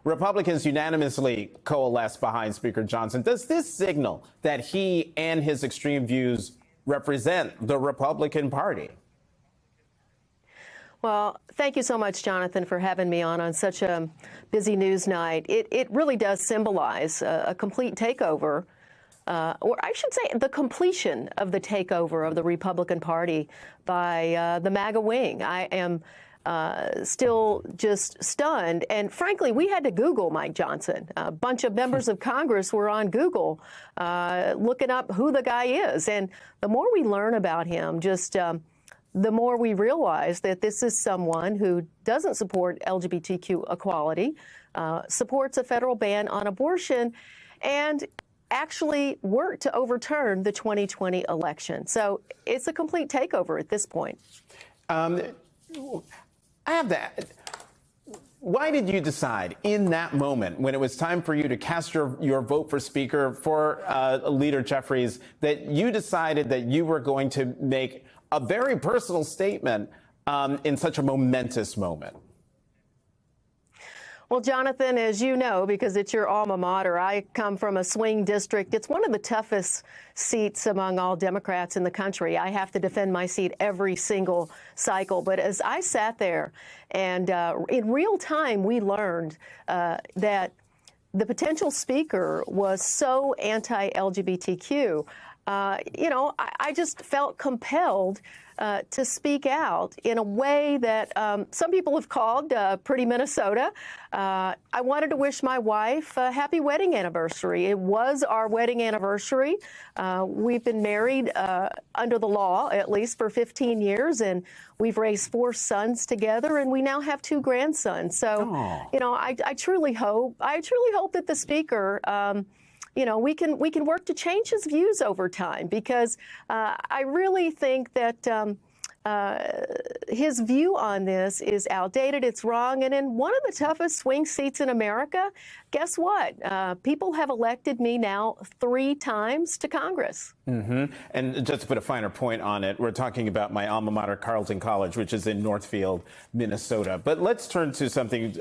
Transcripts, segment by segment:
Republicans unanimously coalesce behind Speaker Johnson. Does this signal that he and his extreme views represent the Republican Party? Well, thank you so much, Jonathan, for having me on such a busy news night. It really does symbolize a complete takeover, or I should say the completion of the takeover of the Republican Party by the MAGA wing. I am still just stunned. And frankly, we had to Google Mike Johnson. A bunch of members of Congress were on Google looking up who the guy is. And the more we learn about him, just the more we realize that this is someone who doesn't support LGBTQ equality, supports a federal ban on abortion, and actually worked to overturn the 2020 election. So it's a complete takeover at this point. I have that. Why did you decide in that moment, when it was time for you to cast your vote for Speaker for Leader Jeffries, that you decided that you were going to make a very personal statement in such a momentous moment? Well, Jonathan, as you know, because it's your alma mater, I come from a swing district. It's one of the toughest seats among all Democrats in the country. I have to defend my seat every single cycle. But as I sat there and in real time, we learned that the potential speaker was so anti-LGBTQ. I just felt compelled to speak out in a way that some people have called pretty Minnesota. I wanted to wish my wife a happy wedding anniversary. It was our wedding anniversary. We've been married under the law, at least for 15 years, and we've raised 4 sons together, and we now have 2 grandsons. So, I truly hope that the speaker we can work to change his views over time, because I really think that his view on this is outdated. It's wrong. And in one of the toughest swing seats in America, guess what? People have elected me now 3 times to Congress. Mm-hmm. And just to put a finer point on it, we're talking about my alma mater, Carleton College, which is in Northfield, Minnesota. But let's turn to something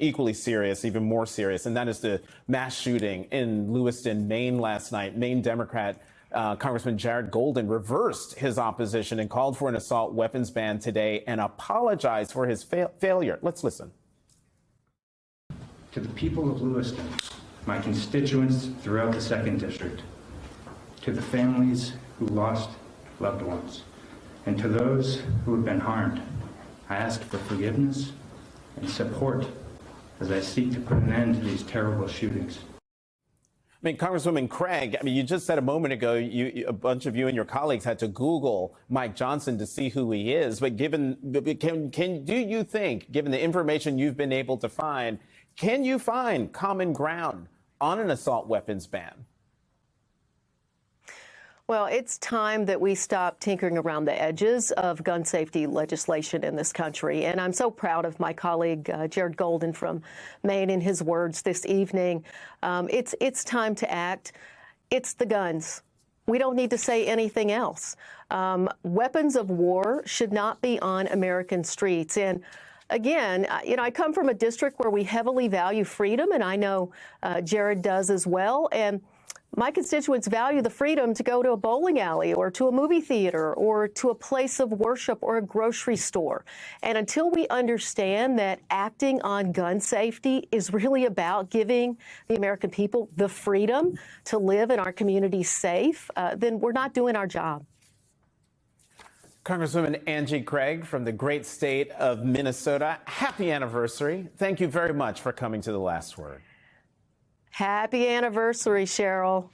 equally serious, even more serious, and that is the mass shooting in Lewiston, Maine last night. Maine Democrat Congressman Jared Golden reversed his opposition and called for an assault weapons ban today and apologized for his failure. Let's listen. To the people of Lewiston, my constituents throughout the 2nd District, to the families who lost loved ones, and to those who have been harmed, I ask for forgiveness and support as I seek to put an end to these terrible shootings. I mean, Congresswoman Craig, you just said a moment ago, a bunch of you and your colleagues had to Google Mike Johnson to see who he is. But do you think, given the information you've been able to find, can you find common ground on an assault weapons ban? Well, it's time that we stop tinkering around the edges of gun safety legislation in this country. And I'm so proud of my colleague, Jared Golden from Maine, and his words this evening. It's time to act. It's the guns. We don't need to say anything else. Weapons of war should not be on American streets. And again, I come from a district where we heavily value freedom, and I know Jared does as well. And my constituents value the freedom to go to a bowling alley or to a movie theater or to a place of worship or a grocery store. And until we understand that acting on gun safety is really about giving the American people the freedom to live in our communities safe, then we're not doing our job. Congresswoman Angie Craig from the great state of Minnesota, happy anniversary. Thank you very much for coming to The Last Word. Happy anniversary, Cheryl.